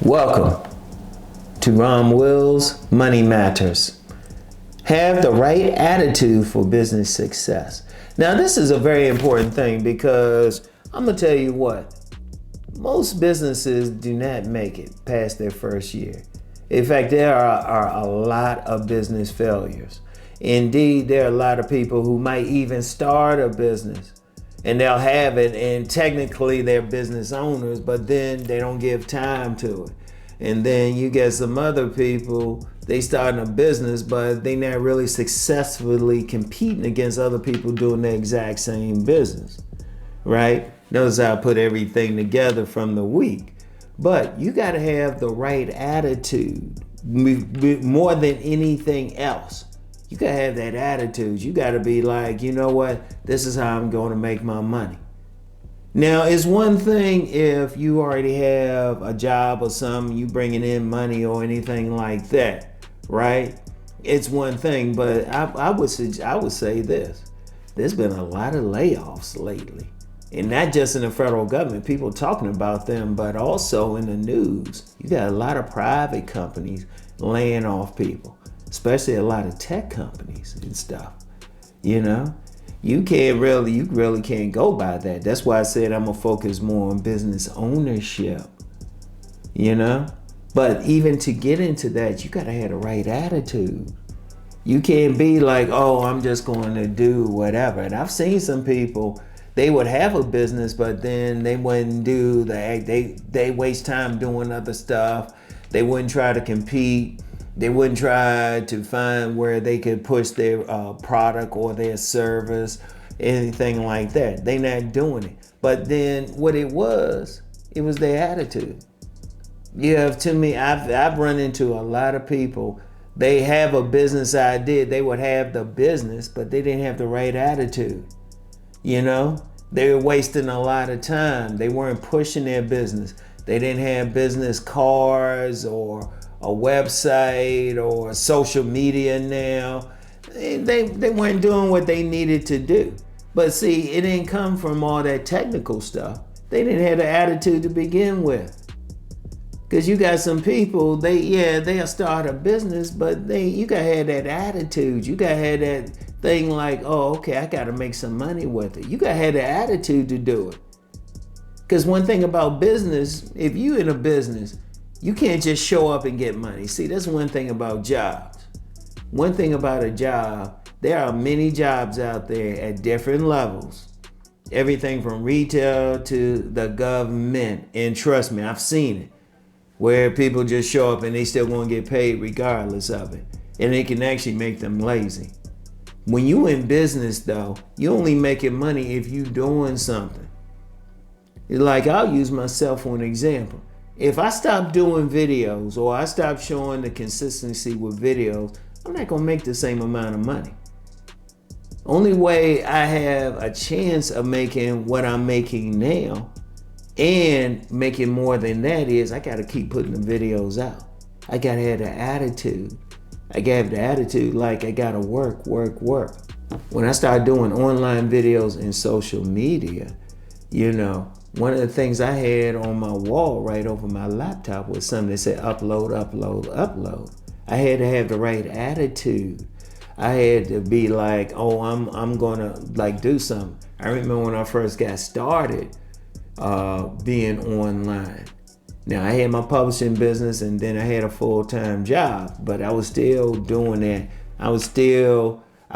Welcome to Rom Wills Money Matters. Have the right attitude for business success. Now, this is a very important thing because I'm going to tell you what, most businesses do not make it past their first year. In fact, there are a lot of business failures. Indeed, there are a lot of people who might even start a business and they'll have it, and technically they're business owners, but then they don't give time to it. And then you get some other people, they starting a business, but they not really successfully competing against other people doing the exact same business, right? Notice how I put everything together from the week. But you got to have the right attitude more than anything else. You got to have that attitude. You got to be like, you know what? This is how I'm going to make my money. Now, it's one thing if you already have a job or something, you bringing in money or anything like that, right? It's one thing, but I would say this. There's been a lot of layoffs lately. And not just in the federal government, people talking about them, but also in the news. You got a lot of private companies laying off people, especially a lot of tech companies and stuff, you know? You really can't go by that. That's why I said I'm gonna focus more on business ownership, you know? But even to get into that, you gotta have the right attitude. You can't be like, oh, I'm just going to do whatever. And I've seen some people, they would have a business, but then they wouldn't do they waste time doing other stuff. They wouldn't try to compete. They wouldn't try to find where they could push their product or their service, anything like that. They not doing it. But then what it was their attitude. You have to me, I've run into a lot of people. They have a business idea. They would have the business, but they didn't have the right attitude. You know, they were wasting a lot of time. They weren't pushing their business. They didn't have business cards or a website or social media now. They weren't doing what they needed to do. But see, it didn't come from all that technical stuff. They didn't have the attitude to begin with. Because you got some people, they'll start a business, but you gotta have that attitude. You gotta have that thing like, oh, okay, I gotta make some money with it. You gotta have the attitude to do it. Because one thing about business, if you in a business, you can't just show up and get money. See, that's one thing about jobs. One thing about a job, there are many jobs out there at different levels. Everything from retail to the government. And trust me, I've seen it. Where people just show up and they still won't get paid regardless of it. And it can actually make them lazy. When you in business though, you only making money if you doing something. It's like, I'll use myself for an example. If I stop doing videos or I stop showing the consistency with videos, I'm not gonna make the same amount of money. Only way I have a chance of making what I'm making now and making more than that is I gotta keep putting the videos out. I gotta have the attitude. I gotta have the attitude like I gotta work. When I start doing online videos and social media, you know, one of the things I had on my wall right over my laptop was something that said upload. I had to have the right attitude. I had to be like, oh, I'm gonna like do something. I remember when I first got started being online. Now I had my publishing business and then I had a full-time job, but I was still doing that. I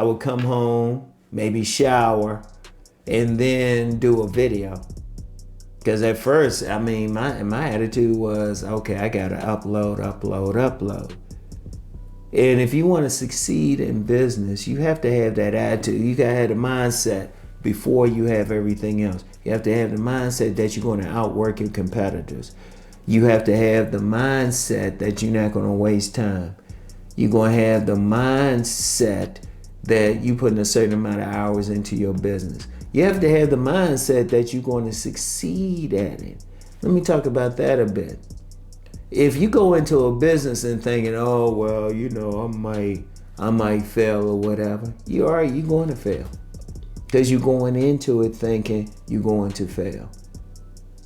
would come home, maybe shower, and then do a video. Because at first, I mean, my attitude was, okay, I gotta upload. And if you want to succeed in business, you have to have that attitude. You gotta have the mindset before you have everything else. You have to have the mindset that you're going to outwork your competitors. You have to have the mindset that you're not going to waste time. You're going to have the mindset that you put in a certain amount of hours into your business. You have to have the mindset that you're going to succeed at it. Let me talk about that a bit. If you go into a business and thinking, oh, well, you know, I might fail or whatever, you're going to fail. Because you're going into it thinking you're going to fail.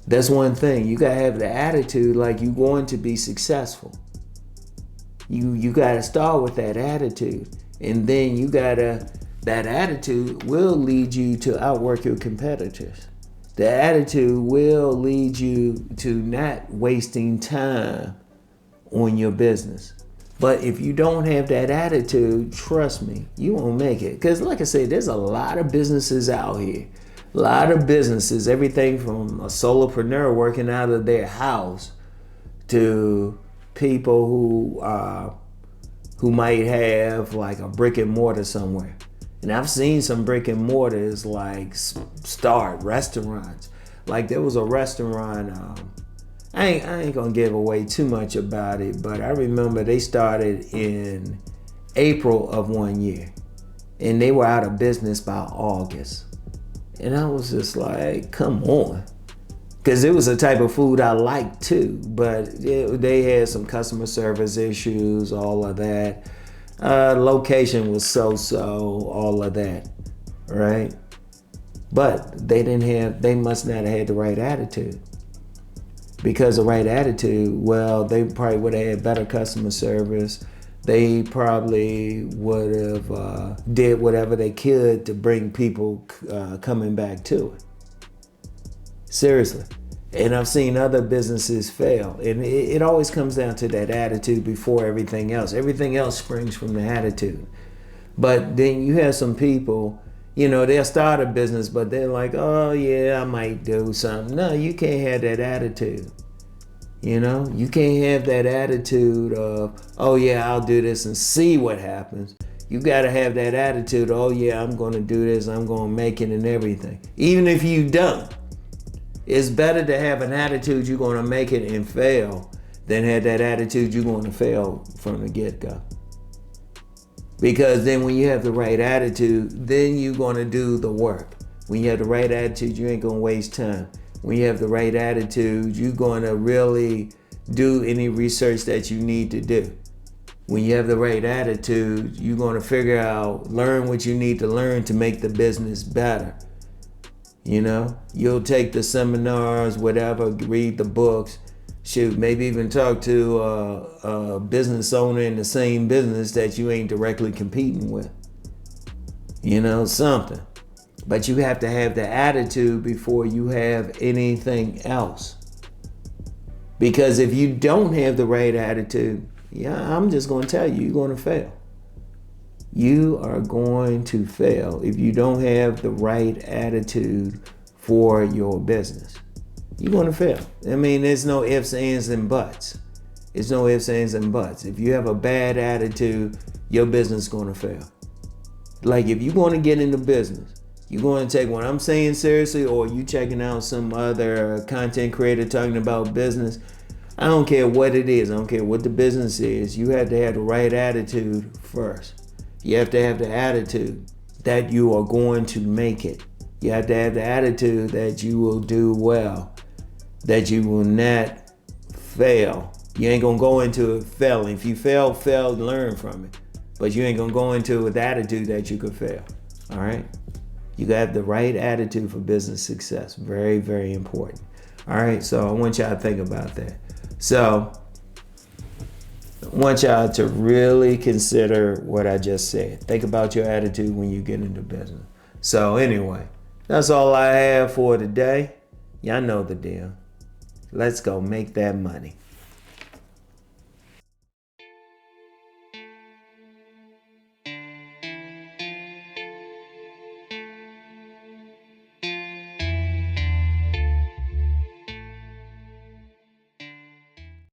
That's one thing. You gotta have the attitude like you're going to be successful. You gotta start with that attitude. And then that attitude will lead you to outwork your competitors. The attitude will lead you to not wasting time on your business. But if you don't have that attitude, trust me, you won't make it. Because like I said, there's a lot of businesses out here. A lot of businesses, everything from a solopreneur working out of their house to people who might have like a brick and mortar somewhere. And I've seen some brick and mortars like start restaurants. Like there was a restaurant, I ain't gonna give away too much about it, but I remember they started in April of one year and they were out of business by August. And I was just like, come on. Because it was a type of food I liked too, but they had some customer service issues, all of that. Location was so-so, all of that, right? But they must not have had the right attitude. Because the right attitude, well, they probably would have had better customer service. They probably would have did whatever they could to bring people coming back to it. Seriously. And I've seen other businesses fail. And it always comes down to that attitude before everything else. Everything else springs from the attitude. But then you have some people, they'll start a business, but they're like, oh yeah, I might do something. No, you can't have that attitude. You can't have that attitude of, oh yeah, I'll do this and see what happens. You got to have that attitude, oh yeah, I'm going to do this, I'm going to make it and everything. Even if you don't. It's better to have an attitude you're going to make it and fail than have that attitude you're going to fail from the get-go. Because then when you have the right attitude, then you're going to do the work. When you have the right attitude, you ain't going to waste time. When you have the right attitude, you're going to really do any research that you need to do. When you have the right attitude, you're going to figure out, learn what you need to learn to make the business better. You'll take the seminars, whatever, read the books, shoot, maybe even talk to a business owner in the same business that you ain't directly competing with. Something. But you have to have the attitude before you have anything else. Because if you don't have the right attitude, I'm just going to tell you, you're going to fail. You are going to fail if you don't have the right attitude for your business. You're going to fail. I mean, there's no ifs, ands, and buts. It's no ifs, ands, and buts. If you have a bad attitude, your business is going to fail. Like if you're going to get into business, you're going to take what I'm saying seriously, or you checking out some other content creator talking about business. I don't care what it is. I don't care what the business is. You have to have the right attitude first. You have to have the attitude that you are going to make it. You have to have the attitude that you will do well, that you will not fail. You ain't gonna go into it failing. If you fail, learn from it. But you ain't gonna go into it with the attitude that you could fail. All right? You gotta have the right attitude for business success. Very, very important. All right, so I want y'all to think about that. So I want y'all to really consider what I just said. Think about your attitude when you get into business. So anyway, that's all I have for today. Y'all know the deal. Let's go make that money.